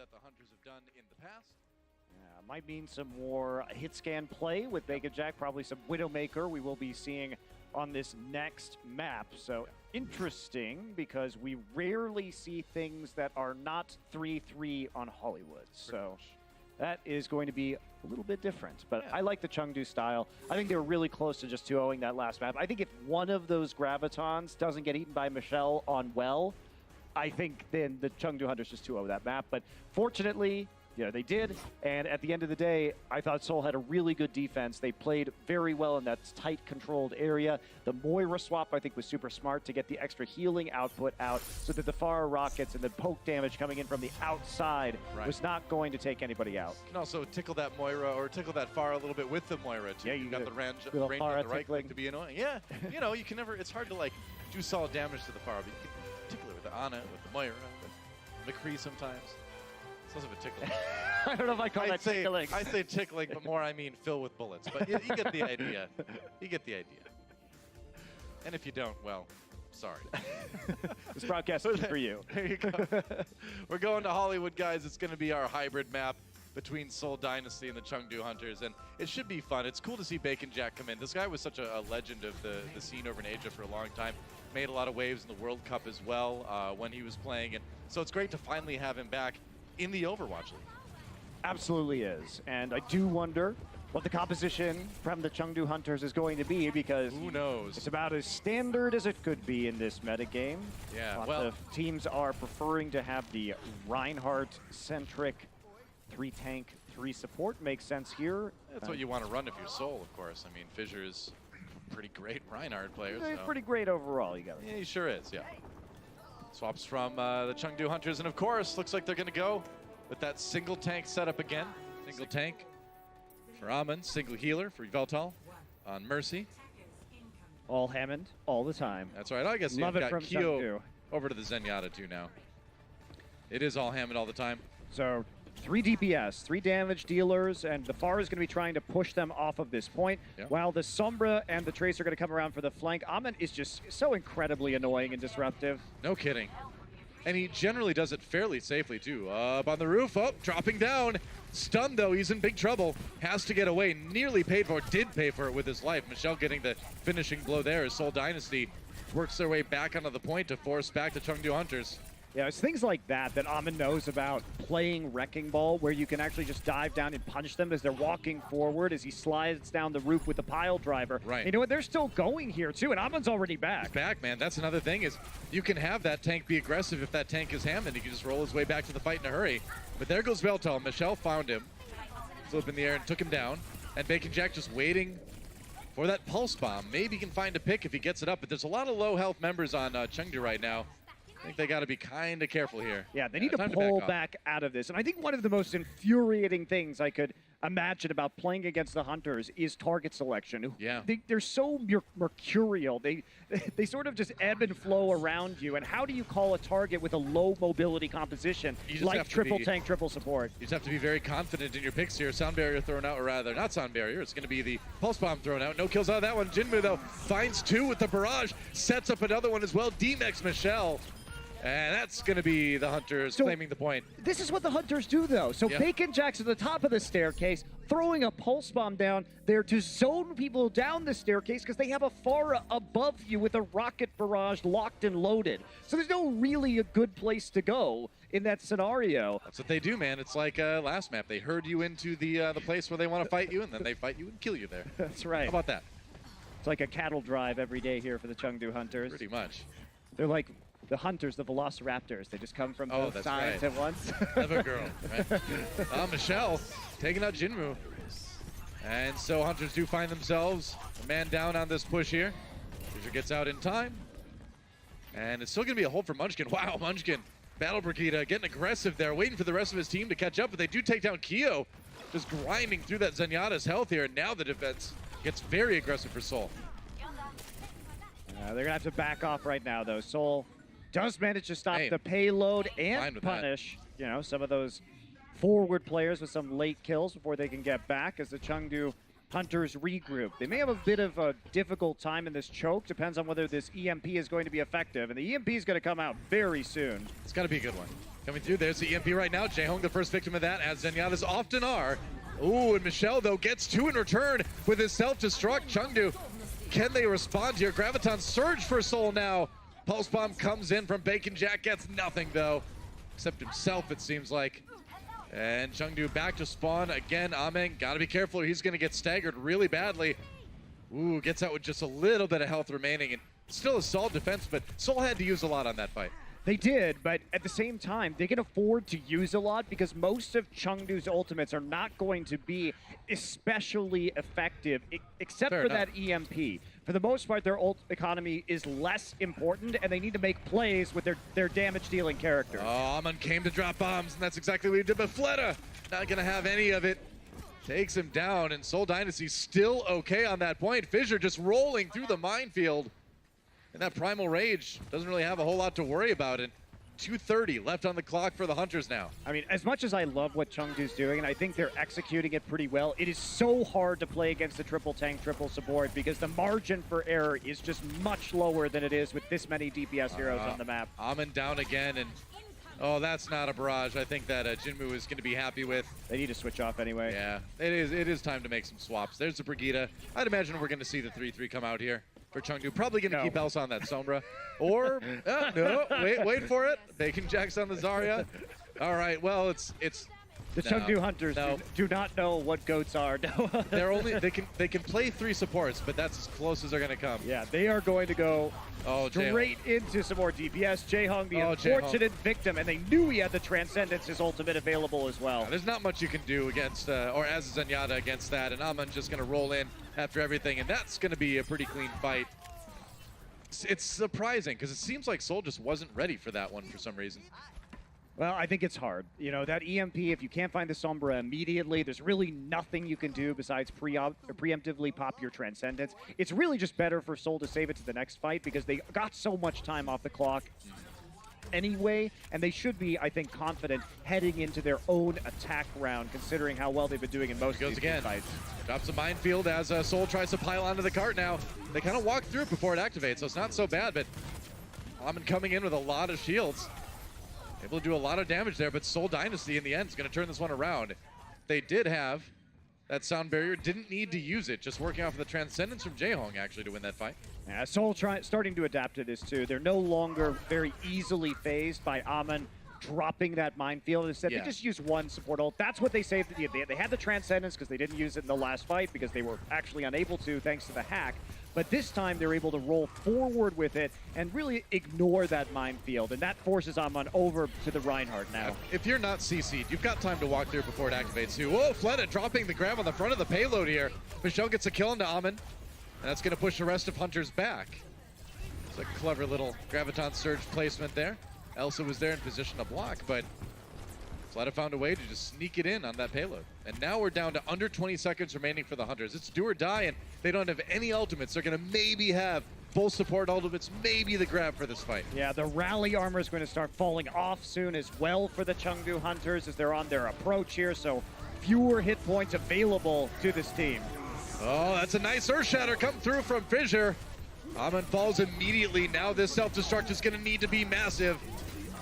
that the Hunters have done in the past. Yeah, might mean some more hit scan play with Baconjack, probably some Widowmaker we will be seeing on this next map. So interesting, because we rarely see things that are not 3-3 on Hollywood. So that is going to be a little bit different. But I like the Chengdu style. I think they were really close to just 2-0ing that last map. I think if one of those Gravitons doesn't get eaten by Michelle on well, I think then the Chengdu Hunters just 2-0 that map. But fortunately, you know, they did, and at the end of the day, I thought Seoul had a really good defense. They played very well in that tight, controlled area. The Moira swap, I think, was super smart to get the extra healing output out so that the Pharah rockets and the poke damage coming in from the outside was not going to take anybody out. You can also tickle that Moira or tickle that Pharah a little bit with the Moira, too. Yeah, you got the range on the right click to be annoying. Yeah, you know, you can never, it's hard to, like, do solid damage to the Pharah, but you can tickle it with the Ana, with the Moira, with McCree sometimes. Sounds like a tickling. I don't know if I call that tickling. I say tickling, but more I mean fill with bullets. But you get the idea. You get the idea. And if you don't, well, sorry. This broadcast is for you. There you go. We're going to Hollywood, guys. It's going to be our hybrid map between Seoul Dynasty and the Chengdu Hunters, and it should be fun. It's cool to see Baconjack come in. This guy was such a legend of the scene over in Asia for a long time. Made a lot of waves in the World Cup as well when he was playing, and so it's great to finally have him back in the Overwatch League. Absolutely is. And I do wonder what the composition from the Chengdu Hunters is going to be, because who knows? It's about as standard as it could be in this metagame. Yeah, Lots of teams are preferring to have the Reinhardt-centric 3 tank, 3 support. Makes sense here. That's what you want to run if you're Seoul, of course. I mean, Fissure's a pretty great Reinhardt player. He's so. pretty great overall, you got it. Yeah, he sure is, yeah. Swaps from the Chengdu Hunters, and of course, looks like they're going to go with that single tank setup again. Single tank for Amon, single healer for Veltal on Mercy. All Hammond, all the time. That's right. I guess Love you've it got from Kyo Chengdu. over to the Zenyatta too now. It is all Hammond all the time. So 3 DPS, 3 damage dealers, and the Pharah is going to be trying to push them off of this point, while the Sombra and the Tracer are going to come around for the flank. Amon is just so incredibly annoying and disruptive. No kidding. And he generally does it fairly safely, too. Up on the roof, dropping down. Stunned, though, he's in big trouble. Has to get away, nearly paid for it, did pay for it with his life. Michelle getting the finishing blow there as Seoul Dynasty works their way back onto the point to force back the Chengdu Hunters. Yeah, it's things like that that Amon knows about playing Wrecking Ball, where you can actually just dive down and punch them as they're walking forward, as he slides down the roof with the pile driver. Right. You know what? They're still going here, too, and Amon's already back. He's back, man. That's another thing, is you can have that tank be aggressive if that tank is Hammond. He can just roll his way back to the fight in a hurry. But there goes Veltal. Michelle found him, flew up in the air and took him down. And Baconjack just waiting for that pulse bomb. Maybe he can find a pick if he gets it up, but there's a lot of low health members on Chengdu right now. I think they got to be kind of careful here. Yeah, they need to pull back out of this. And I think one of the most infuriating things I could imagine about playing against the Hunters is target selection. Yeah. They're so mercurial. They sort of just ebb and flow around you. And how do you call a target with a low mobility composition like triple tank, triple support? You just have to be very confident in your picks here. Sound barrier thrown out, or rather, not sound barrier. It's going to be the pulse bomb thrown out. No kills out of that one. Jinmu, though, finds 2 with the barrage. Sets up another one as well. D-Mex Michelle. And that's going to be the Hunters claiming the point. This is what the Hunters do, though. So Baconjack's at the top of the staircase, throwing a pulse bomb down there to zone people down the staircase, because they have a Pharah above you with a rocket barrage locked and loaded. So there's no really a good place to go in that scenario. That's what they do, man. It's like last map. They herd you into the place where they want to fight you, and then they fight you and kill you there. That's right. How about that? It's like a cattle drive every day here for the Chengdu Hunters. Pretty much. They're like the Hunters, the Velociraptors. They just come from both sides at once. Clever girl, right? Michelle taking out Jinmu. And so Hunters do find themselves a man down on this push here. Fisher gets out in time. And it's still going to be a hold for Munchkin. Wow, Munchkin, Battle Brigida getting aggressive there, waiting for the rest of his team to catch up. But they do take down Kyo, just grinding through that Zenyatta's health here. And now the defense gets very aggressive for Seoul. They're going to have to back off right now, though. Seoul does manage to stop the payload and punish, you know, some of those forward players with some late kills before they can get back as the Chengdu Hunters regroup. They may have a bit of a difficult time in this choke. Depends on whether this EMP is going to be effective. And the EMP is going to come out very soon. It's got to be a good one. Coming through, there's the EMP right now. Jaehong the first victim of that, as Zenyatta's often are. Ooh, and Michelle, though, gets two in return with his self-destruct. Chengdu, can they respond here? Graviton surge for Soul now. Pulse Bomb comes in from Baconjack, gets nothing, though. Except himself, it seems like. And Chengdu back to spawn. Again, Amen, gotta be careful, or he's gonna get staggered really badly. Ooh, gets out with just a little bit of health remaining. And still a solid defense, but Soul had to use a lot on that fight. They did, but at the same time, they can afford to use a lot because most of Chengdu's ultimates are not going to be especially effective, except Fair for enough. that EMP. For the most part, their ult economy is less important, and they need to make plays with their damage-dealing character. Oh, Amen came to drop bombs, and that's exactly what he did, but Fleta not gonna have any of it. Takes him down, and Seoul Dynasty still okay on that point. Fissure just rolling through the minefield. And that Primal Rage doesn't really have a whole lot to worry about. And 2:30 left on the clock for the Hunters now. I mean, as much as I love what Chengdu's doing, and I think they're executing it pretty well, it is so hard to play against the triple tank, triple support because the margin for error is just much lower than it is with this many DPS heroes on the map. Amen down again, and oh, that's not a barrage. I think that Jinmu is going to be happy with. They need to switch off anyway. Yeah, it is time to make some swaps. There's the Brigitte. I'd imagine we're going to see the 3-3 come out here for Chengdu. Probably going to keep Else on that Sombra. Or, no, wait for it. Baconjack's on the Zarya. All right, well, it's the Chengdu Hunters do not know what goats are. No. they can play 3 supports, but that's as close as they're going to come. Yeah, they are going to go straight Jaehong. into some more DPS. Jaehong, the unfortunate victim, and they knew he had the Transcendence, his ultimate available as well. Yeah, there's not much you can do against, or as Zenyatta against that, and Amon's just going to roll in after everything, and that's going to be a pretty clean fight. It's surprising, because it seems like Soul just wasn't ready for that one for some reason. Well, I think it's hard. You know, that EMP, if you can't find the Sombra immediately, there's really nothing you can do besides preemptively pop your Transcendence. It's really just better for Soul to save it to the next fight because they got so much time off the clock anyway, and they should be, I think, confident heading into their own attack round, considering how well they've been doing in most of these fights. Drops a minefield as Soul tries to pile onto the cart now. They kind of walk through it before it activates, so it's not so bad, but Amen coming in with a lot of shields. Able to do a lot of damage there, but Soul Dynasty in the end is going to turn this one around. They did have that sound barrier, didn't need to use it, just working off of the Transcendence from Jaehong actually to win that fight. Yeah, Soul starting to adapt to this too. They're no longer very easily phased by Amen dropping that minefield. Instead, they just use one support ult. That's what they saved. They had the Transcendence because they didn't use it in the last fight because they were actually unable to thanks to the hack. But this time they're able to roll forward with it and really ignore that minefield. And that forces Amen over to the Reinhardt now. If you're not CC'd, you've got time to walk through before it activates too. Whoa, Fleta dropping the grab on the front of the payload here. Michelle gets a kill into Amen. And that's going to push the rest of Hunters back. It's a clever little Graviton Surge placement there. Elsa was there in position to block, but Fleta found a way to just sneak it in on that payload. And now we're down to under 20 seconds remaining for the Hunters. It's do or die, and they don't have any ultimates. They're going to maybe have full support ultimates, maybe the grab for this fight. Yeah, the rally armor is going to start falling off soon as well for the Chengdu Hunters as they're on their approach here, so fewer hit points available to this team. Oh, that's a nice Earth Shatter come through from Fissure. Amen falls immediately. Now this self-destruct is going to need to be massive.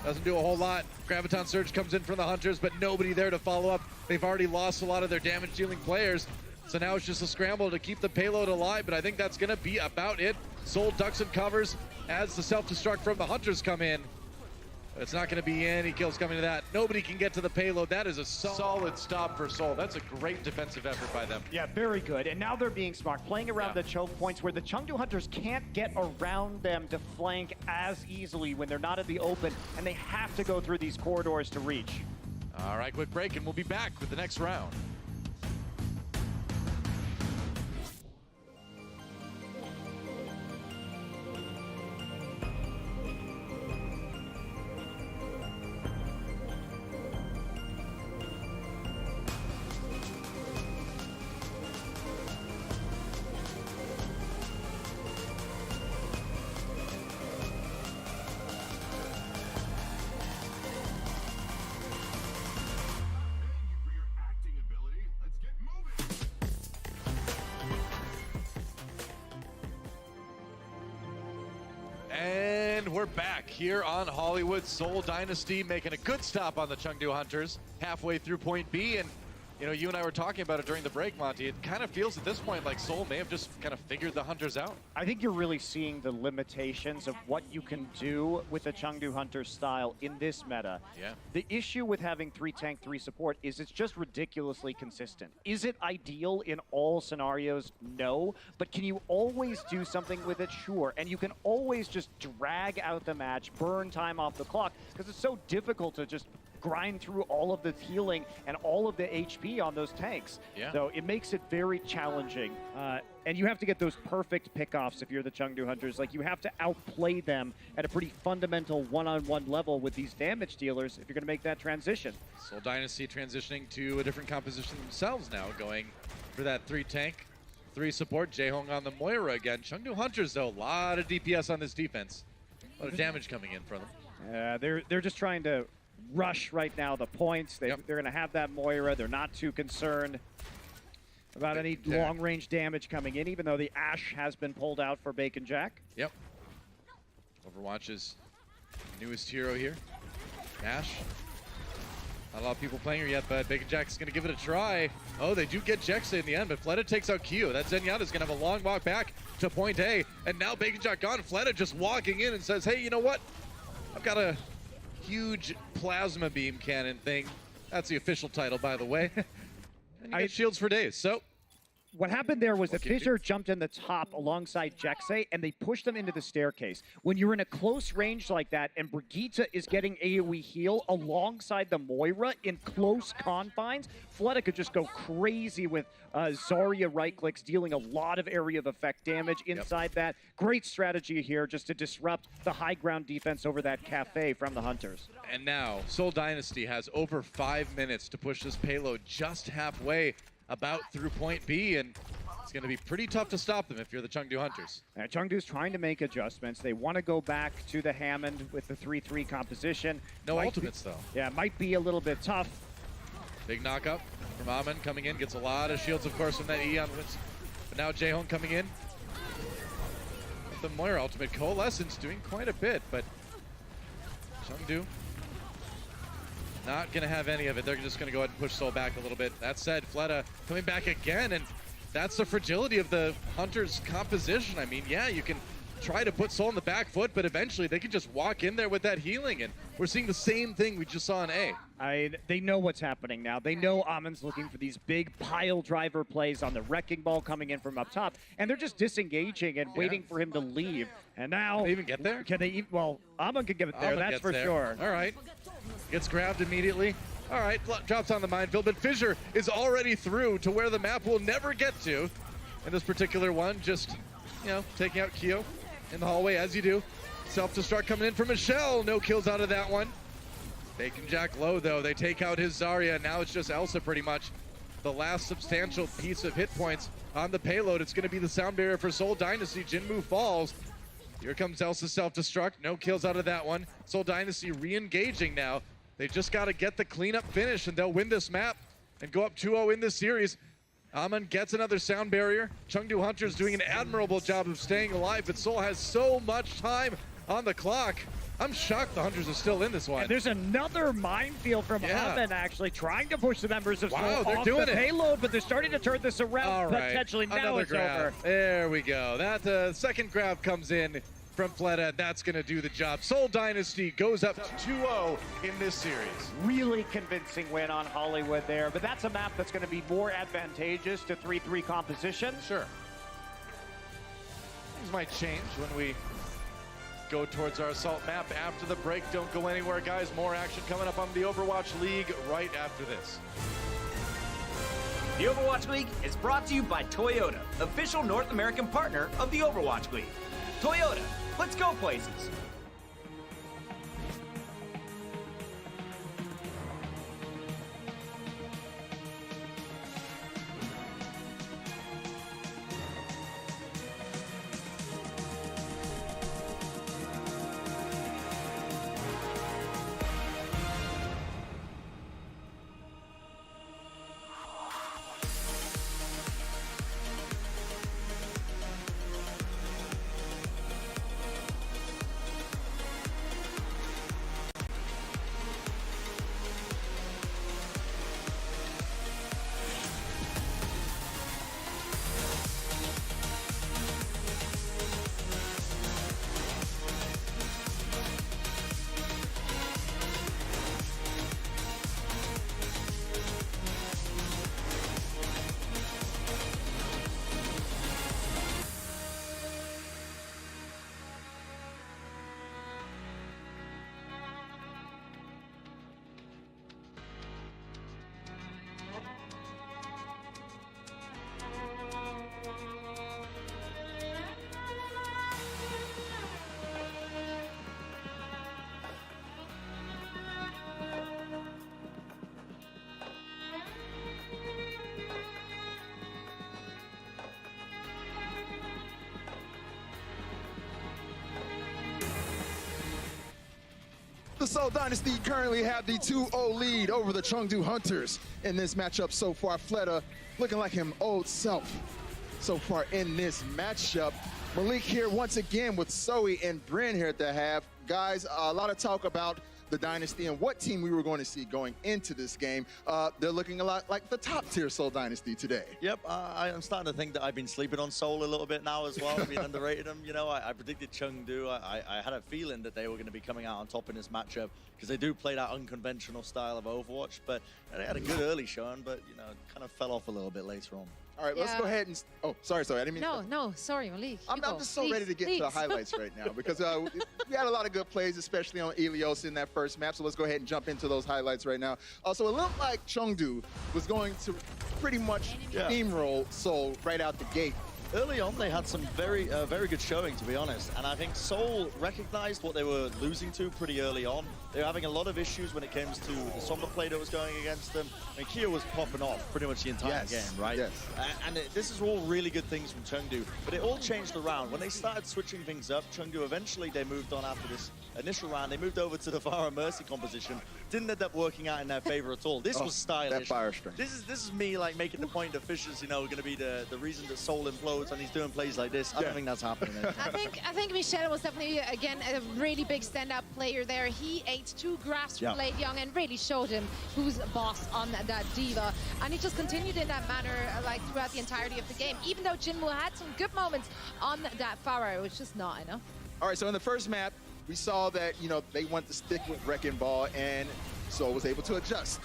Doesn't do a whole lot. Graviton Surge comes in from the Hunters, but nobody there to follow up. They've already lost a lot of their damage-dealing players. So now it's just a scramble to keep the payload alive, but I think that's going to be about it. Soul ducks and covers as the self-destruct from the Hunters come in. It's not going to be any kills coming to that. Nobody can get to the payload. That is a solid stop for Soul. That's a great defensive effort by them. Yeah, very good. And now they're being smart, playing around the choke points where the Chengdu Hunters can't get around them to flank as easily when they're not in the open, and they have to go through these corridors to reach. All right, quick break, and we'll be back with the next round. And we're back here on Hollywood. Seoul Dynasty making a good stop on the Chengdu Hunters halfway through point B. And you know, you and I were talking about it during the break, Monty. It kind of feels at this point like Seoul may have just kind of figured the Hunters out. I think you're really seeing the limitations of what you can do with the Chengdu Hunter style in this meta. Yeah. The issue with having 3 tank, 3 support is it's just ridiculously consistent. Is it ideal in all scenarios? No. But can you always do something with it? Sure. And you can always just drag out the match, burn time off the clock, because it's so difficult to just grind through all of the healing and all of the HP on those tanks. Yeah. So it makes it very challenging. And you have to get those perfect pickoffs if you're the Chengdu Hunters. Like, you have to outplay them at a pretty fundamental one-on-one level with these damage dealers if you're going to make that transition. Seoul Dynasty transitioning to a different composition themselves now, going for that 3 tank, 3 support. Jaehong on the Moira again. Chengdu Hunters, though, a lot of DPS on this defense. A lot of damage coming in for them. They're just trying to rush right now the points. They're going to have that Moira. They're not too concerned about any long-range damage coming in, even though the Ashe has been pulled out for Baconjack. Yep. Overwatch's newest hero here, Ashe. Not a lot of people playing her yet, but Baconjack's going to give it a try. Oh, they do get Jexe in the end, but Fleta takes out Kyo. That Zenyatta's going to have a long walk back to point A, and now Baconjack gone. Fleta just walking in and says, hey, you know what? I've got a huge plasma beam cannon thing. That's the official title, by the way. And you get shields for days, so. What happened there was that Fissure jumped in the top alongside Jexe, and they pushed them into the staircase. When you're in a close range like that, and Brigitte is getting AoE heal alongside the Moira in close confines, Fleta could just go crazy with Zarya right clicks, dealing a lot of area of effect damage inside that. Great strategy here just to disrupt the high ground defense over that cafe from the Hunters. And now, Seoul Dynasty has over 5 minutes to push this payload just halfway about through point B, and it's going to be pretty tough to stop them if you're the Chengdu Hunters. Chengdu's trying to make adjustments. They want to go back to the Hammond with the 3-3 composition. No ultimates, though. Yeah, might be a little bit tough. Big knock-up from Aman coming in. Gets a lot of shields, of course, from that Eon wins. But now Jaehong coming in. The Moira ultimate. Coalescence doing quite a bit, but Chengdu not going to have any of it. They're just going to go ahead and push Seoul back a little bit. That said, Fleta coming back again, and that's the fragility of the Hunters' composition. I mean, yeah, you can try to put Seoul on the back foot, but eventually they can just walk in there with that healing, and we're seeing the same thing we just saw in A. They know what's happening now. They know Amon's looking for these big pile driver plays on the wrecking ball coming in from up top, and they're just disengaging and waiting for him to leave. And now, can they even get there? Can they? Well, Amon can get it there. That's for sure. All right, gets grabbed immediately. All right, drops on the minefield, but Fissure is already through to where the map will never get to. In this particular one, just taking out Kyo in the hallway as you do. Self-destruct coming in from Michelle. No kills out of that one. Baconjack low, though. They take out his Zarya. Now it's just Elsa pretty much. The last substantial piece of hit points on the payload. It's going to be the sound barrier for Seoul Dynasty. Jinmu falls. Here comes Elsa's self-destruct. No kills out of that one. Seoul Dynasty re-engaging now. They just got to get the cleanup finish, and they'll win this map and go up 2-0 in this series. Aman gets another sound barrier. Chengdu Hunters doing an admirable job of staying alive, but Seoul has so much time on the clock. I'm shocked the Hunters are still in this one. And there's another minefield from Aman actually trying to push the members of Seoul off doing the payload, but they're starting to turn this around. All right. Potentially now another it's grab. over. There we go. That second grab comes in from Fleta. That's going to do the job. Seoul Dynasty goes up to 2-0 in this series. Really convincing win on Hollywood there, but that's a map that's going to be more advantageous to 3-3 composition. Sure. Things might change when we go towards our assault map after the break. Don't go anywhere, guys. More action coming up on the Overwatch League right after this. The Overwatch League is brought to you by Toyota, official North American partner of the Overwatch League. Toyota, let's go places. The Seoul Dynasty currently have the 2-0 lead over the Chengdu Hunters in this matchup so far. Fleta looking like him old self so far in this matchup. Malik here once again with Zoe and Bryn here at the half. Guys, a lot of talk about the Dynasty and what team we were going to see going into this game. They're looking a lot like the top tier Seoul Dynasty today. Yep, I'm starting to think that I've been sleeping on Seoul a little bit now as well. I've been underrated them. You know, I predicted Chengdu. I had a feeling that they were going to be coming out on top in this matchup because they do play that unconventional style of Overwatch. But they had a good early showing, but, you know, kind of fell off a little bit later on. All right, let's go ahead and... Oh, sorry. I didn't mean No, sorry, Malik. I'm just so ready to get to the highlights right now because we had a lot of good plays, especially on Ilios in that first map. So let's go ahead and jump into those highlights right now. So it looked like Chengdu was going to pretty much steamroll Seoul right out the gate. Early on, they had some very good showing, to be honest. And I think Seoul recognized what they were losing to pretty early on. They were having a lot of issues when it came to the Sombra play that was going against them. I mean, Kia was popping off pretty much the entire game, right? Yes. This is all really good things from Chengdu, but it all changed around. When they started switching things up, Chengdu eventually, they moved on after this initial round. They moved over to the Pharah Mercy composition. Didn't end up working out in their favor at all. This was stylish. That fire string. This is me like making the point that Fisher's, you know, going to be the reason that Seoul implodes and he's doing plays like this. I don't think that's happening. I think Michel was definitely again a really big standout player there. He ate 2 grabs from Late Young and really showed him who's boss on that diva. And he just continued in that manner like throughout the entirety of the game. Even though Jinwoo had some good moments on that Pharah, it was just not enough. All right, so in the first map, we saw that, you know, they went to stick with Wrecking Ball, and Seoul was able to adjust.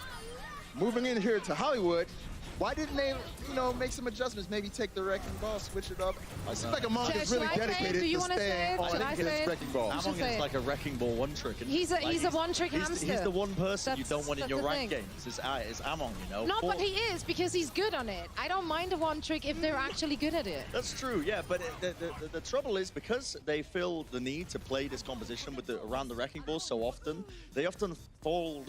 Moving in here to Hollywood, why didn't they, you know, make some adjustments? Maybe take the Wrecking Ball, switch it up. It seems like Among is really dedicated to staying on his Wrecking Ball. Among is like a Wrecking Ball one-trick. He's a one-trick hamster. He's the one person you don't want in your ranked games. Is Among, you know? No, but he is, because he's good on it. I don't mind a one-trick if they're actually good at it. That's true, yeah, but the trouble is because they feel the need to play this composition with around the Wrecking Ball so often, they often fall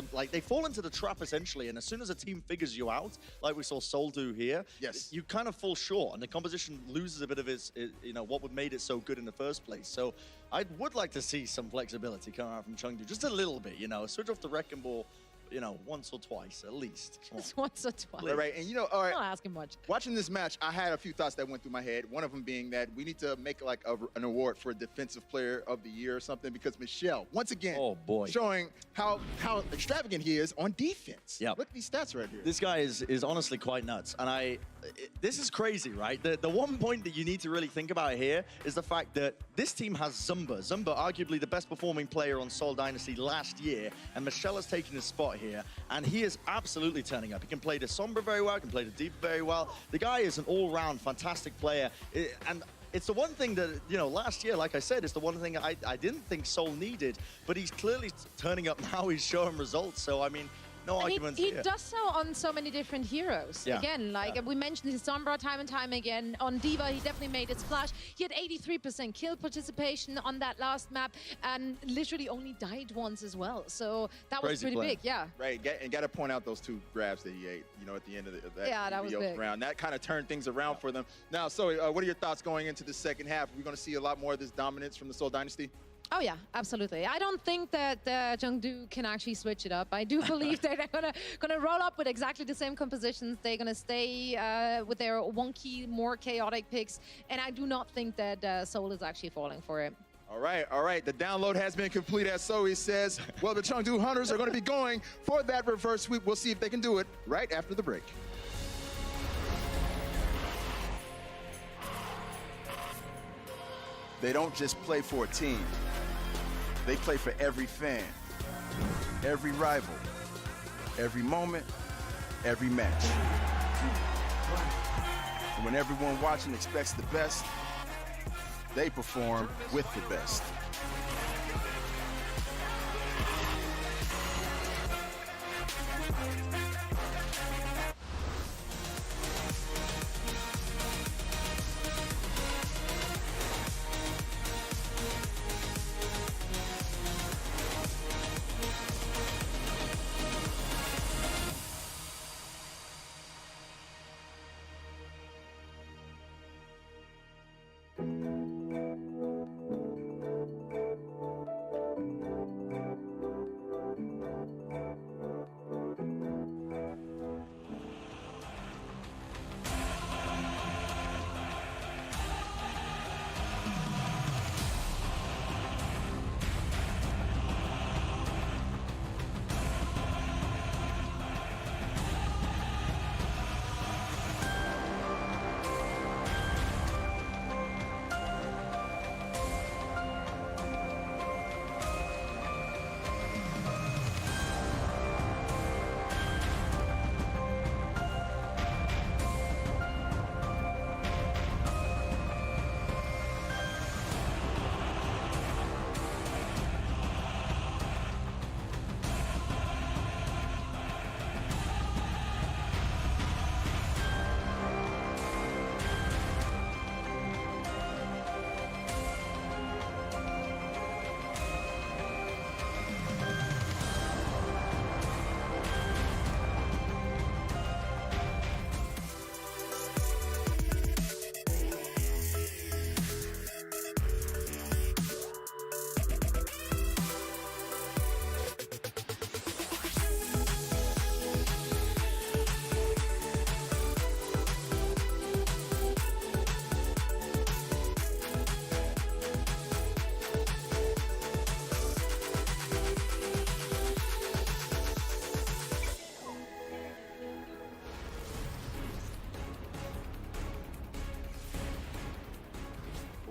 into the trap essentially, and as soon as a team figures you out, like we saw Seoul do here, you kind of fall short, and the composition loses a bit of its, you know, what would made it so good in the first place. So I would like to see some flexibility come out from Chengdu, just a little bit, you know, switch off the Wrecking Ball, you know, once or twice at least. Just once or twice. Right, and you know, all right. I'm not asking much. Watching this match, I had a few thoughts that went through my head. One of them being that we need to make like an award for Defensive Player of the Year or something, because Michel, once again, showing how extravagant he is on defense. Yeah. Look at these stats right here. This guy is honestly quite nuts, and this is crazy, right? The one point that you need to really think about here is the fact that this team has Zumba. Zumba, arguably the best performing player on Seoul Dynasty last year, and Michel has taken his spot here, and he is absolutely turning up. He can play the Sombra very well, can play the Diva very well. The guy is an all-round fantastic player, and it's the one thing that, you know, last year, like I said, it's the one thing I didn't think Seoul needed, but he's clearly turning up now. He's showing results, so I mean, no arguments he here. does so on so many different heroes. Yeah. Again, like we mentioned his Sombra time and time again. On Diva, he definitely made it splash. He had 83% kill participation on that last map and literally only died once as well. So that was pretty big, yeah. Right, and got to point out those 2 grabs that he ate, you know, at the end of that was big. round. That kind of turned things around for them. Now, so what are your thoughts going into the second half? Are we going to see a lot more of this dominance from the Seoul Dynasty? Oh yeah, absolutely. I don't think that Chengdu can actually switch it up. I do believe that they're gonna roll up with exactly the same compositions. They're gonna stay with their wonky, more chaotic picks, and I do not think that Seoul is actually falling for it. All right. The download has been complete, as Zoe says. Well, the Chengdu Hunters are going to be going for that reverse sweep. We'll see if they can do it right after the break. They don't just play for a team. They play for every fan, every rival, every moment, every match. And when everyone watching expects the best, they perform with the best.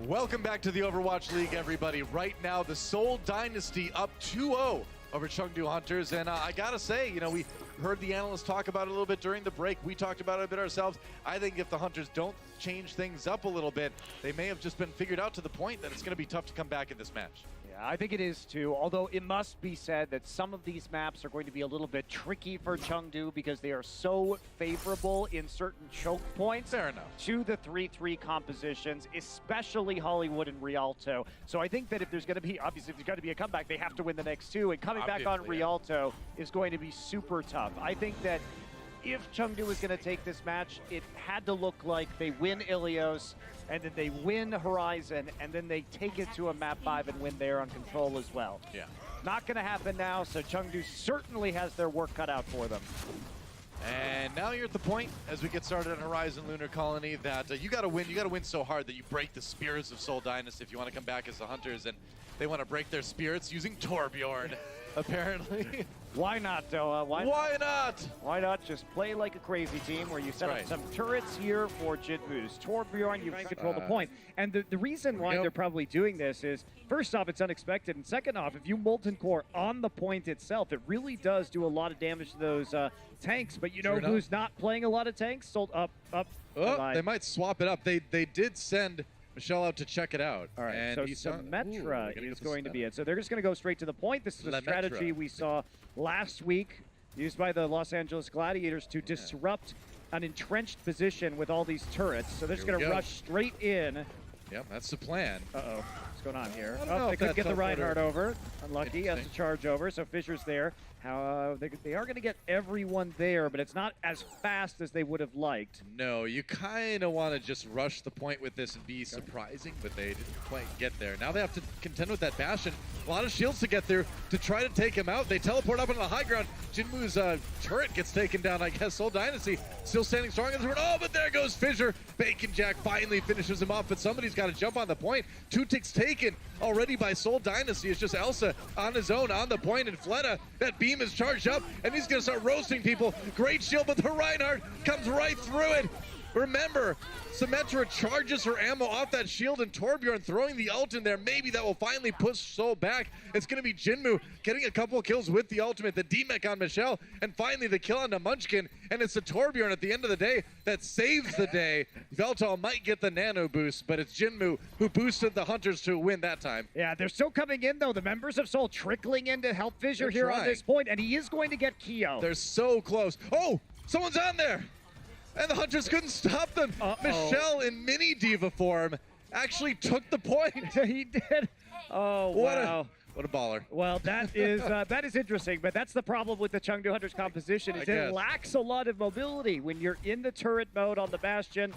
Welcome back to the Overwatch League, everybody. Right now, the Seoul Dynasty up 2-0 over Chengdu Hunters. And I gotta say, you know, we heard the analysts talk about it a little bit during the break. We talked about it a bit ourselves. I think if the Hunters don't change things up a little bit, they may have just been figured out to the point that it's gonna be tough to come back in this match. Yeah, I think it is too, although it must be said that some of these maps are going to be a little bit tricky for Chengdu because they are so favorable in certain choke points. Fair enough. To the 3-3 compositions, especially Hollywood and Rialto. So I think that if there's going to be, obviously if there's going to be a comeback, they have to win the next two, and coming back on Rialto is going to be super tough. I think that if Chengdu was going to take this match, it had to look like they win Ilios, and then they win Horizon, and then they take it to a map 5 and win there on Control as well. Yeah. Not going to happen now, so Chengdu certainly has their work cut out for them. And now you're at the point, as we get started on Horizon Lunar Colony, that you got to win. You got to win so hard that you break the spirits of Seoul Dynasty if you want to come back as the Hunters, and they want to break their spirits using Torbjorn, apparently. Why not, Doa? Why not? Why not just play like a crazy team where you set up some turrets here for Jinwoo's Torbjorn, you control the point. And the reason why they're probably doing this is, first off, it's unexpected, and second off, if you Molten Core on the point itself, it really does do a lot of damage to those tanks. But you know who's not playing a lot of tanks? Sold up. Oh, they might swap it up. They did send Michelle out to check it out. All right, and so Symmetra is going to be it. So they're just going to go straight to the point. This is a strategy we saw last week used by the Los Angeles Gladiators to disrupt an entrenched position with all these turrets. So they're just going to rush straight in. Yep, that's the plan. Uh-oh, what's going on here? Oh, they couldn't get the Reinhardt over. Unlucky, has to charge over, so Fisher's there. They are going to get everyone there, but it's not as fast as they would have liked. No, you kind of want to just rush the point with this and be surprising, but they didn't quite get there. Now they have to contend with that Bastion. A lot of shields to get through to try to take him out. They teleport up into the high ground. Jinwoo's turret gets taken down, I guess. Seoul Dynasty still standing strong in the turret. Oh, but there goes Fisher. Baconjack finally finishes him off, but somebody's got to jump on the point. 2 ticks taken already by Seoul Dynasty. It's just Elsa on his own on the point, and Fleta, that beam is charged up, and he's going to start roasting people. Great shield, but the Reinhardt comes right through it. Remember, Symmetra charges her ammo off that shield, and Torbjorn throwing the ult in there. Maybe that will finally push Seoul back. It's going to be Jinwoo getting a couple of kills with the ultimate, the D-Mech on Michelle, and finally the kill on the Munchkin. And it's the Torbjorn at the end of the day that saves the day. Veltal might get the nano boost, but it's Jinwoo who boosted the Hunters to win that time. Yeah, they're still coming in, though. The members of Seoul trickling in to help Fisher here on this point, and he is going to get Kyo. They're so close. Oh, someone's on there. And the Hunters couldn't stop them. Michelle in mini diva form actually took the point. He did. Oh, wow. What a baller. Well, that is interesting, but that's the problem with the Chengdu Hunters composition, is it lacks a lot of mobility when you're in the turret mode on the Bastion.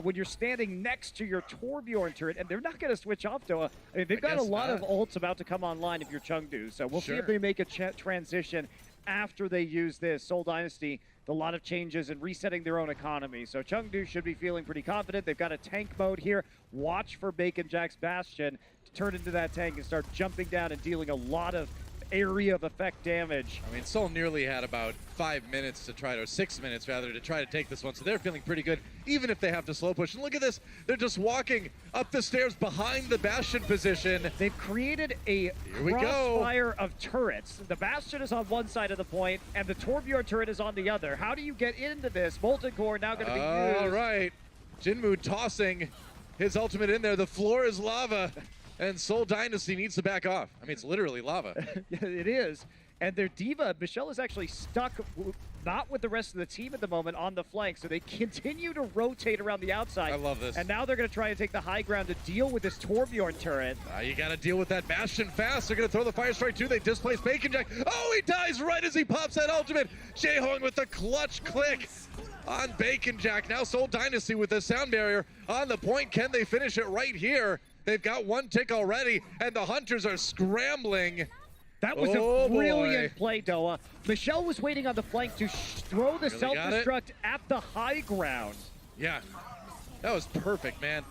When you're standing next to your Torbjorn turret, and they're not going to switch off, Doa. I mean, they've got a lot of ults about to come online if you're Chengdu, so we'll see if they make a transition after they use this. Seoul Dynasty, a lot of changes and resetting their own economy. So Chengdu should be feeling pretty confident. They've got a tank mode here. Watch for Baconjack's Bastion to turn into that tank and start jumping down and dealing a lot of area of effect damage. I mean, Seoul nearly had about 5 minutes to try to, or 6 minutes rather, to try to take this one, so they're feeling pretty good, even if they have to slow push. And look at this, they're just walking up the stairs behind the Bastion position. They've created a crossfire of turrets. The Bastion is on one side of the point, and the Torbjorn turret is on the other. How do you get into this? Molten Core now going to be used. All right, Jinwoo tossing his ultimate in there. The floor is lava. And Seoul Dynasty needs to back off. I mean, it's literally lava. It is. And their diva, Michelle, is actually stuck, not with the rest of the team at the moment, on the flank. So they continue to rotate around the outside. I love this. And now they're going to try and take the high ground to deal with this Torbjorn turret. You got to deal with that Bastion fast. They're going to throw the Fire Strike too. They displace Baconjack. Oh, he dies right as he pops that ultimate. Jaehong with the clutch click on Baconjack. Now Seoul Dynasty with the sound barrier on the point. Can they finish it right here? They've got 1 tick already, and the Hunters are scrambling. That was a brilliant play, Doa. Michelle was waiting on the flank to throw the self-destruct at the high ground. Yeah, that was perfect, man.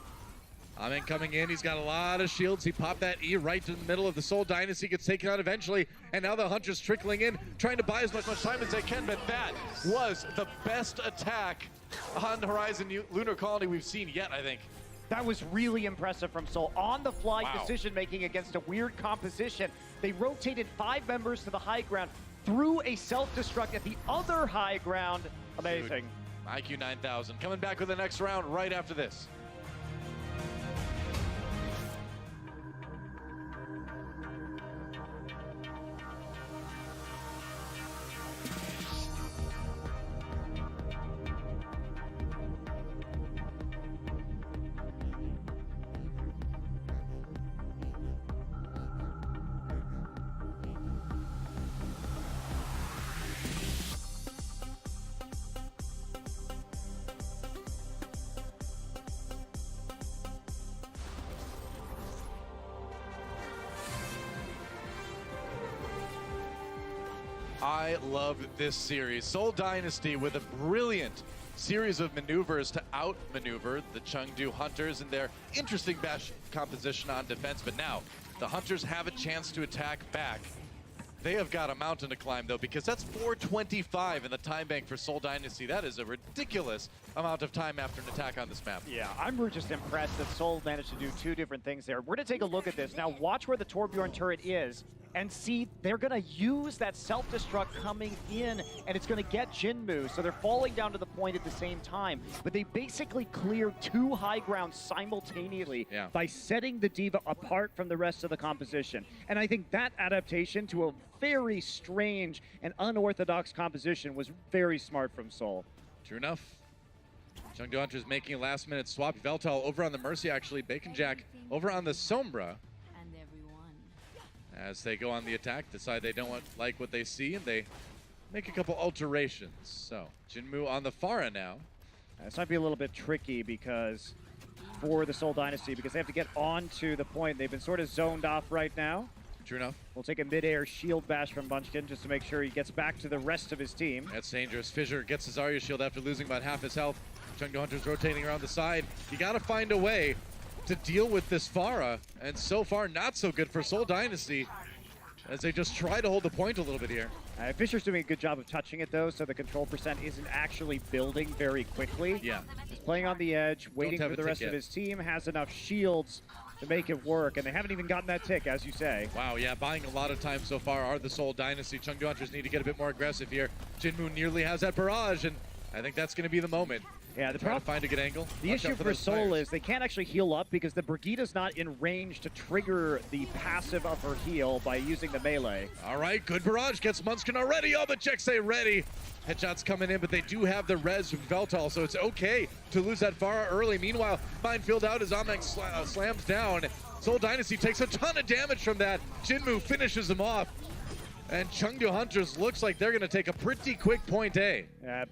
Amen coming in. He's got a lot of shields. He popped that E right to the middle of the Seoul Dynasty. Gets taken out eventually. And now the Hunters trickling in, trying to buy as much time as they can. But that was the best attack on Horizon Lunar Colony we've seen yet, I think. That was really impressive from Seoul. On the fly Wow. decision making against a weird composition. They rotated 5 members to the high ground, threw a self-destruct at the other high ground. Amazing. IQ 9000 coming back with the next round right after this. I love this series. Seoul Dynasty with a brilliant series of maneuvers to outmaneuver the Chengdu Hunters and their interesting bash composition on defense. But now the Hunters have a chance to attack back. They have got a mountain to climb, though, because that's 425 in the time bank for Seoul Dynasty. That is a ridiculous amount of time after an attack on this map. Yeah, I'm just impressed that Seoul managed to do 2 different things there. We're going to take a look at this. Now, watch where the Torbjorn turret is and see they're going to use that self-destruct coming in, and it's going to get Jinmu. So they're falling down to the point at the same time. But they basically cleared 2 high grounds simultaneously by setting the D.Va apart from the rest of the composition. And I think that adaptation to a very strange and unorthodox composition was very smart from Seoul. True enough. Chengdu Hunters making a last-minute swap. Veltal over on the Mercy, actually. Baconjack over on the Sombra. As they go on the attack, decide they don't like what they see, and they make a couple alterations. So, Jinmu on the Pharah now. This might be a little bit tricky because for the Seoul Dynasty, because they have to get onto the point. They've been sort of zoned off right now. True enough. We'll take a mid-air shield bash from Munchkin just to make sure he gets back to the rest of his team. That's dangerous. Fissure gets his Zarya shield after losing about half his health. Chengdu Hunters rotating around the side. You got to find a way to deal with this Pharah, and so far not so good for Seoul Dynasty as they just try to hold the point a little bit here. Fisher's doing a good job of touching it though, so the control percent isn't actually building very quickly. Yeah. He's playing on the edge, waiting for the rest of his team, has enough shields to make it work, and they haven't even gotten that tick, as you say. Wow, yeah, buying a lot of time so far are the Seoul Dynasty. Chengdu Hunters need to get a bit more aggressive here. Jinmu nearly has that barrage, and I think that's going to be the moment. Yeah, the trying to find a good angle. The issue for Seoul is they can't actually heal up because the Brigitte's not in range to trigger the passive of her heal by using the melee. All right, good barrage. Gets Munchkin already. Oh, but Check say ready. Headshots coming in, but they do have the res from Veltal, so it's okay to lose that Pharah early. Meanwhile, Minefield out as Amek slams down. Seoul Dynasty takes a ton of damage from that. Jinmu finishes him off. And Chengdu Hunters looks like they're going to take a pretty quick point A.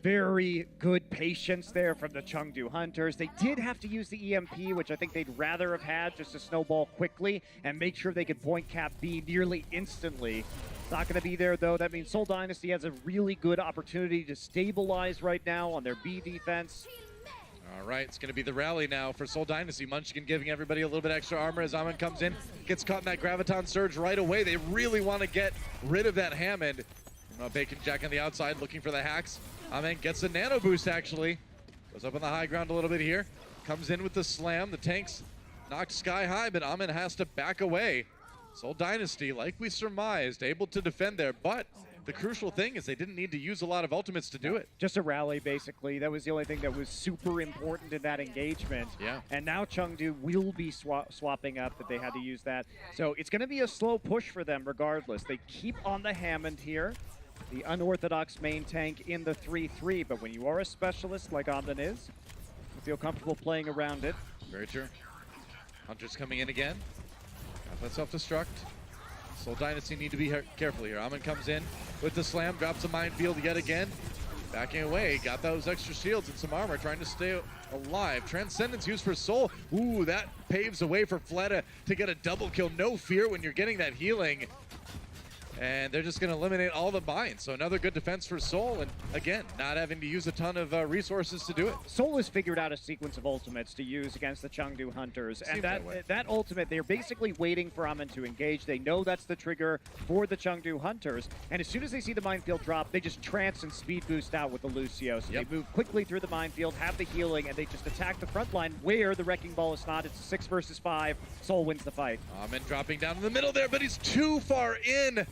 Very good patience there from the Chengdu Hunters. They did have to use the EMP, which I think they'd rather have had just to snowball quickly and make sure they could point cap B nearly instantly. Not going to be there, though. That means Seoul Dynasty has a really good opportunity to stabilize right now on their B defense. All right, it's going to be the rally now for Seoul Dynasty. Munchkin giving everybody a little bit extra armor as Amen comes in, gets caught in that Graviton Surge right away. They really want to get rid of that Hammond. Baconjack on the outside looking for the hacks. Amen gets a nano boost, actually. Goes up on the high ground a little bit here. Comes in with the slam. The tanks knocked sky high, but Amen has to back away. Seoul Dynasty, like we surmised, able to defend there, but the crucial thing is they didn't need to use a lot of ultimates to do it. Just a rally, basically. That was the only thing that was super important in that engagement. Yeah. And now Chengdu will be swapping up that they had to use that. So it's going to be a slow push for them regardless. They keep on the Hammond here. The unorthodox main tank in the 3-3. But when you are a specialist like Amden is, you feel comfortable playing around it. Very true. Hunter's coming in again. Got that self-destruct. Seoul Dynasty need to be careful here. Amen comes in with the slam, drops a minefield yet again. Backing away, got those extra shields and some armor, trying to stay alive. Transcendence used for Seoul. Ooh, that paves the way for Fleta to get a double kill. No fear when you're getting that healing. And they're just going to eliminate all the mines. So another good defense for Seoul. And again, not having to use a ton of resources to do it. Seoul has figured out a sequence of ultimates to use against the Chengdu Hunters. And that ultimate, they're basically waiting for Amin to engage. They know that's the trigger for the Chengdu Hunters. And as soon as they see the minefield drop, they just trance and speed boost out with the Lucio. So they move quickly through the minefield, have the healing, and they just attack the front line where the Wrecking Ball is not. It's 6 versus 5. Seoul wins the fight. Amin dropping down in the middle there, but he's too far in.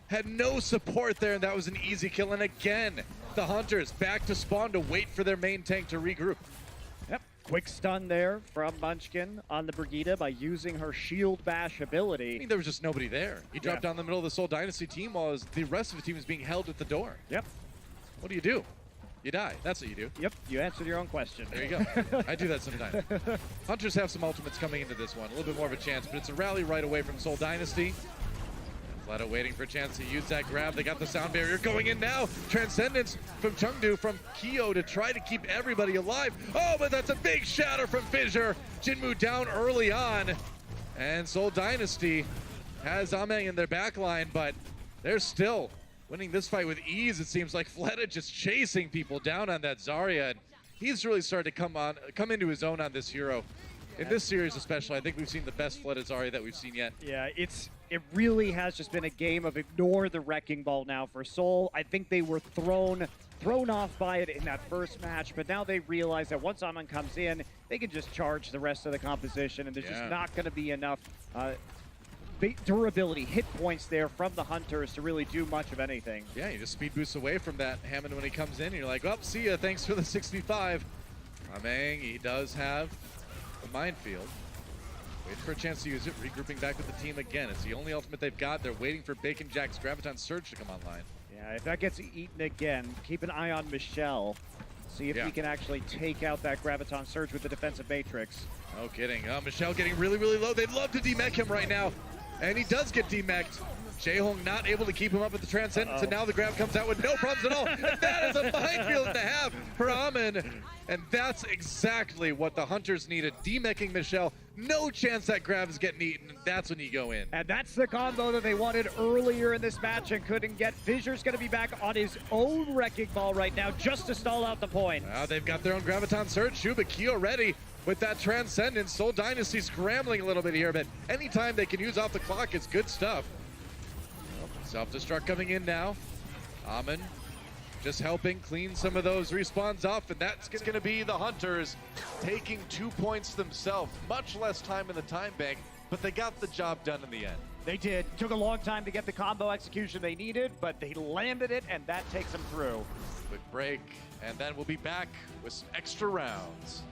Had no support there, and that was an easy kill. And again, the Hunters back to spawn to wait for their main tank to regroup. Yep, quick stun there from Munchkin on the Brigitte by using her shield bash ability. I mean, there was just nobody there. He dropped down the middle of the Seoul Dynasty team while the rest of the team is being held at the door. Yep. What do? You die. That's what you do. Yep, you answered your own question. There you go. I do that sometimes. Hunters have some ultimates coming into this one. A little bit more of a chance, but it's a rally right away from Seoul Dynasty. Fleto waiting for a chance to use that grab. They got the sound barrier going in now. Transcendence from Chengdu, from Kyo to try to keep everybody alive. Oh, but that's a big shatter from Fissure. Jinmu down early on. And Seoul Dynasty has Ameng in their back line, but they're still winning this fight with ease. It seems like Fleta just chasing people down on that Zarya. And he's really started to come into his own on this hero. In this series especially, I think we've seen the best Fleta Zarya that we've seen yet. Yeah, it really has just been a game of ignore the Wrecking Ball now for Seoul. I think they were thrown off by it in that first match, but now they realize that once Amin comes in, they can just charge the rest of the composition, and there's just not going to be enough durability, hit points there from the Hunters to really do much of anything. Yeah, you just speed boost away from that Hammond when he comes in, and you're like, oh, see ya, thanks for the 65. Ameng, he does have the minefield. Wait for a chance to use it, regrouping back with the team again. It's the only ultimate they've got. They're waiting for Baconjack's Graviton Surge to come online. Yeah, if that gets eaten again, keep an eye on Michelle. See if he can actually take out that Graviton Surge with the defensive matrix. No kidding. Michelle getting really, really low. They'd love to demech him right now. And he does get demeched. Jaehong not able to keep him up at the Transcendence, and now the grab comes out with no problems at all. And that is a minefield to have for Amin. And that's exactly what the Hunters needed. Demeching Michelle, no chance that grab is getting eaten, and that's when you go in. And that's the combo that they wanted earlier in this match and couldn't get. Fissure's going to be back on his own Wrecking Ball right now just to stall out the point. Now they've got their own Graviton Surge. Shubakio ready with that Transcendence. Seoul Dynasty scrambling a little bit here, but anytime they can use off the clock, it's good stuff. Self-destruct coming in now. Amin just helping clean some of those respawns off, and that's going to be the Hunters taking 2 points themselves. Much less time in the time bank, but they got the job done in the end. They did. Took a long time to get the combo execution they needed, but they landed it, and that takes them through. Quick break, and then we'll be back with some extra rounds.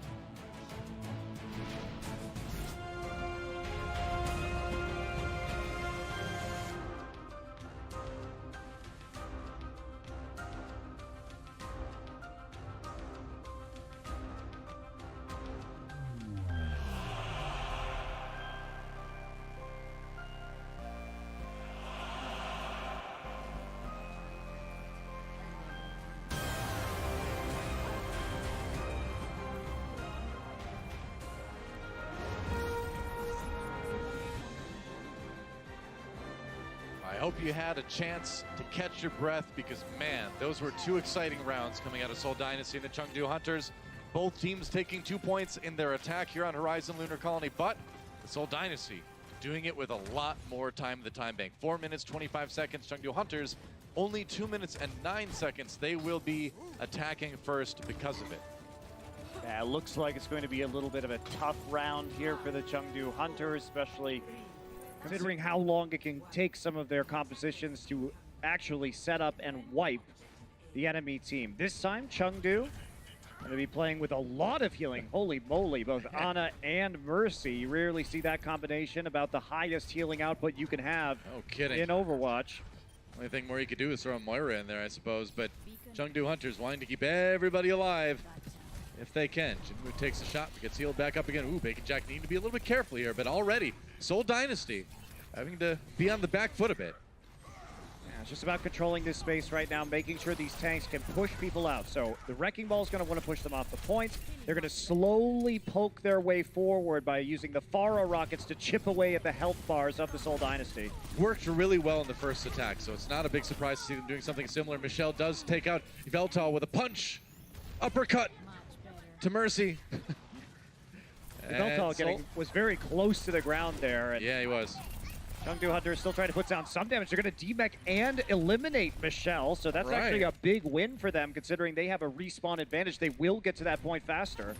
I hope you had a chance to catch your breath because, man, those were two exciting rounds coming out of Seoul Dynasty and the Chengdu Hunters. Both teams taking 2 points in their attack here on Horizon Lunar Colony, but the Seoul Dynasty doing it with a lot more time in the time bank. 4 minutes, 25 seconds. Chengdu Hunters, only 2 minutes and 9 seconds. They will be attacking first because of it. Yeah, it looks like it's going to be a little bit of a tough round here for the Chengdu Hunters, especially considering how long it can take some of their compositions to actually set up and wipe the enemy team. This time, Chengdu going to be playing with a lot of healing. Holy moly, both Ana and Mercy. You rarely see that combination, about the highest healing output you can have in Overwatch. Only thing more you could do is throw a Moira in there, I suppose, but Chengdu Hunters wanting to keep everybody alive if they can. Jinwoo takes a shot, gets healed back up again. Ooh, Baconjack needing to be a little bit careful here, but already Seoul Dynasty having to be on the back foot a bit. Yeah, It's just about controlling this space right now, making sure these tanks can push people out. So the Wrecking Ball is going to want to push them off the point. They're going to slowly poke their way forward by using the Pharaoh rockets to chip away at the health bars of the Seoul Dynasty. Worked really well in the first attack, so it's not a big surprise to see them doing something similar. Michelle does take out Yveltal with a punch. Uppercut to Mercy. Yveltal was very close to the ground there. Yeah, he was. Chengdu Hunter is still trying to put down some damage. They're going to demech and eliminate Michelle, so that's actually a big win for them, considering they have a respawn advantage. They will get to that point faster.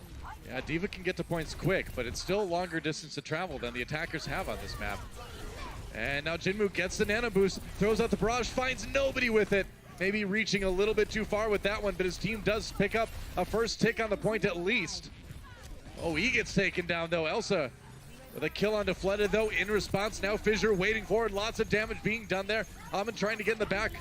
Yeah, D.Va can get to points quick, but it's still a longer distance to travel than the attackers have on this map. And now Jinmu gets the nano boost, throws out the barrage, finds nobody with it. Maybe reaching a little bit too far with that one, but his team does pick up a first tick on the point at least. Oh, he gets taken down though. Elsa with a kill onto Fleta though. In response, now Fissure waiting forward. Lots of damage being done there. Amon trying to get in the back.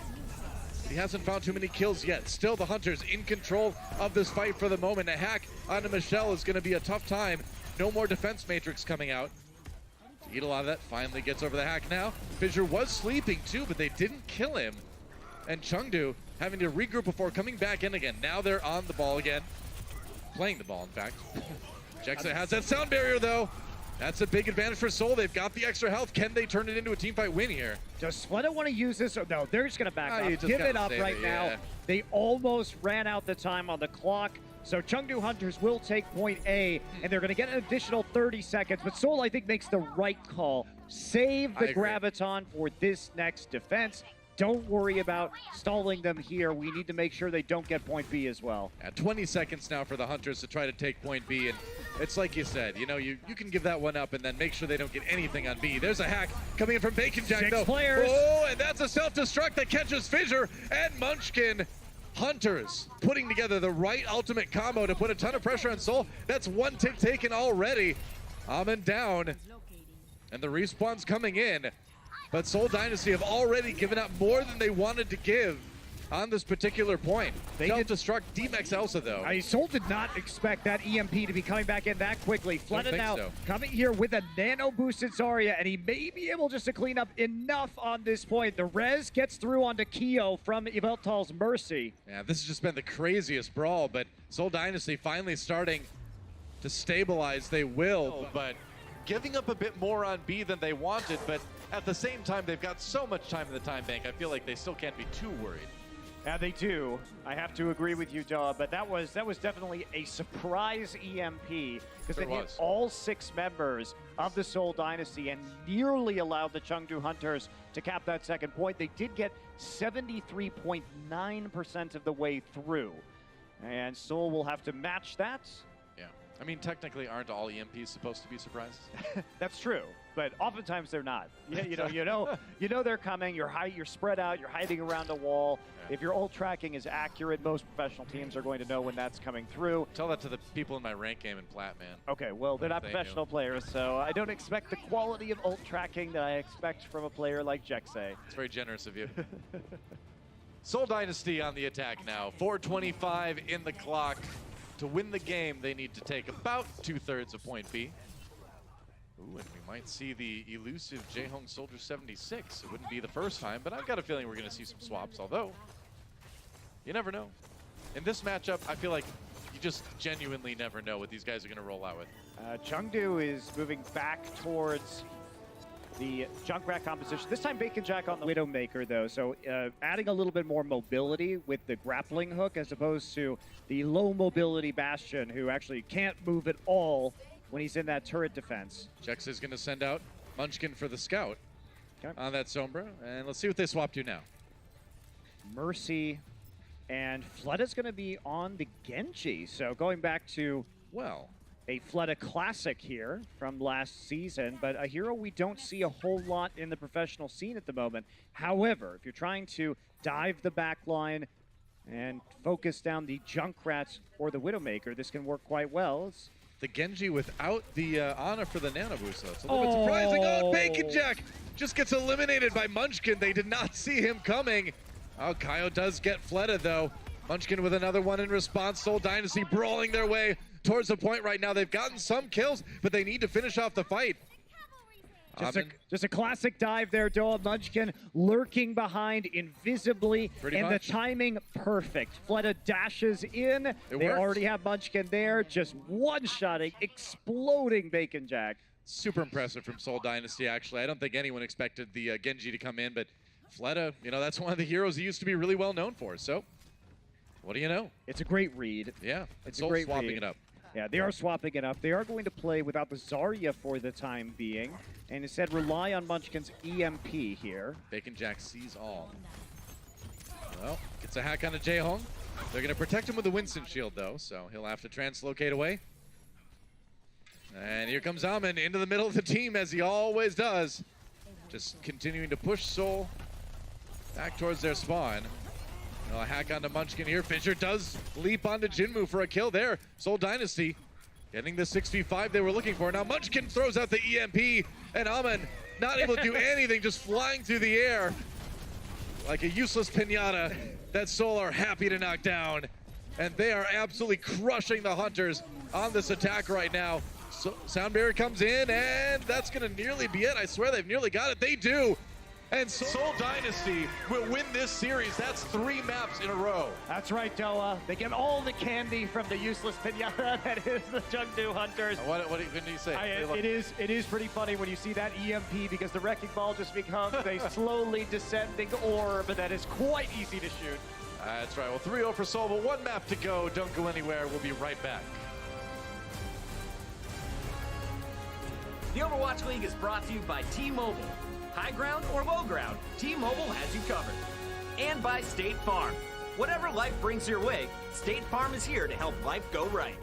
He hasn't found too many kills yet. Still the Hunters in control of this fight for the moment. A hack onto Michelle is going to be a tough time. No more defense matrix coming out. To eat a lot of that, finally gets over the hack now. Fissure was sleeping too, but they didn't kill him. And Chengdu having to regroup before coming back in again. Now they're on the ball again. Playing the ball, in fact. Jexa has that sound barrier though. That's a big advantage for Seoul. They've got the extra health. Can they turn it into a teamfight win here? Does Fleta want to use this? No, they're just going to back up. Give it up right now. They almost ran out the time on the clock. So Chengdu Hunters will take point A, and they're going to get an additional 30 seconds. But Seoul, I think, makes the right call. Save the Graviton for this next defense. Don't worry about stalling them here. We need to make sure they don't get point B as well. 20 seconds now for the Hunters to try to take point B. And it's like you said, you know, you can give that one up and then make sure they don't get anything on B. There's a hack coming in from Baconjack, though. 6 players. Oh, and that's a self-destruct that catches Fissure and Munchkin. Hunters putting together the right ultimate combo to put a ton of pressure on Seoul. That's one tick taken already. Amon down. And the respawn's coming in. But Seoul Dynasty have already given up more than they wanted to give on this particular point. They self-destruct Demex Elsa, though. Seoul did not expect that EMP to be coming back in that quickly. Fleta now coming here with a nano-boosted Zarya, and he may be able just to clean up enough on this point. The res gets through onto Kyo from Yveltal's Mercy. Yeah, this has just been the craziest brawl, but Seoul Dynasty finally starting to stabilize. They will, but giving up a bit more on B than they wanted, but at the same time, they've got so much time in the time bank, I feel like they still can't be too worried. Yeah, they do. I have to agree with you, Daw, but that was definitely a surprise EMP because it hit all 6 members of the Seoul Dynasty and nearly allowed the Chengdu Hunters to cap that second point. They did get 73.9% of the way through, and Seoul will have to match that. Yeah, I mean, technically, aren't all EMPs supposed to be surprises? That's true, but oftentimes they're not. You know they're coming. You're spread out. You're hiding around a wall. Yeah. If your ult tracking is accurate, most professional teams are going to know when that's coming through. Tell that to the people in my rank game in Plat, man. Okay, well, they're not professional players, so I don't expect the quality of ult tracking that I expect from a player like Jexe. It's very generous of you. Seoul Dynasty on the attack now. 4:25 in the clock. To win the game, they need to take about 2/3 of point B. Ooh, and we might see the elusive Jaehong Soldier 76. It wouldn't be the first time, but I've got a feeling we're going to see some swaps, although you never know. In this matchup, I feel like you just genuinely never know what these guys are going to roll out with. Chengdu is moving back towards the Junkrat composition. This time Baconjack on the Widowmaker, though, so adding a little bit more mobility with the grappling hook as opposed to the low mobility Bastion, who actually can't move at all when he's in that turret defense. Jex is going to send out Munchkin for the scout on that Sombra, and let's see what they swap to now. Mercy and Fleta's going to be on the Genji, so going back to, well, a Fleta classic here from last season, but a hero we don't see a whole lot in the professional scene at the moment. However, if you're trying to dive the back line and focus down the Junkrats or the Widowmaker, this can work quite well. It's the Genji without the Ana for the Nano Boost, though. It's a little bit surprising. Oh, Baconjack just gets eliminated by Munchkin. They did not see him coming. Oh, Kaio does get Fleta, though. Munchkin with another one in response. Seoul Dynasty brawling their way towards the point right now. They've gotten some kills, but they need to finish off the fight. Just a classic dive there, Doa. Munchkin lurking behind invisibly, and the timing perfect. Fleta dashes in. They already have Munchkin there, just one-shotting, exploding Baconjack. Super impressive from Seoul Dynasty, actually. I don't think anyone expected the Genji to come in, but Fleta, you know, that's one of the heroes he used to be really well known for. So, what do you know? It's a great read. Yeah, it's Seoul a great swapping read. it up. Yeah, they are swapping it up. They are going to play without the Zarya for the time being, and instead rely on Munchkin's EMP here. Baconjack sees all. Well, gets a hack on a Jaehong. They're going to protect him with the Winston shield, though, so he'll have to translocate away. And here comes Amin into the middle of the team, as he always does. Just continuing to push Seoul back towards their spawn. A hack onto Munchkin here. Fisher does leap onto Jinmu for a kill there. Seoul Dynasty getting the 6v5 they were looking for. Now Munchkin throws out the EMP, and Amin not able to do anything, just flying through the air like a useless pinata that Seoul are happy to knock down. And they are absolutely crushing the Hunters on this attack right now. So Sound Barrier comes in, and that's going to nearly be it. I swear they've nearly got it. They do. And Seoul Dynasty will win this series. That's 3 maps in a row. That's right, Doa. They get all the candy from the useless pinata that is the Chengdu Hunters. What do you say? It is pretty funny when you see that EMP, because the Wrecking Ball just becomes a slowly descending orb that is quite easy to shoot. That's right. Well, 3-0 for Seoul, but 1 map to go. Don't go anywhere. We'll be right back. The Overwatch League is brought to you by T-Mobile. High ground or low ground, T-Mobile has you covered. And by State Farm. Whatever life brings your way, State Farm is here to help life go right.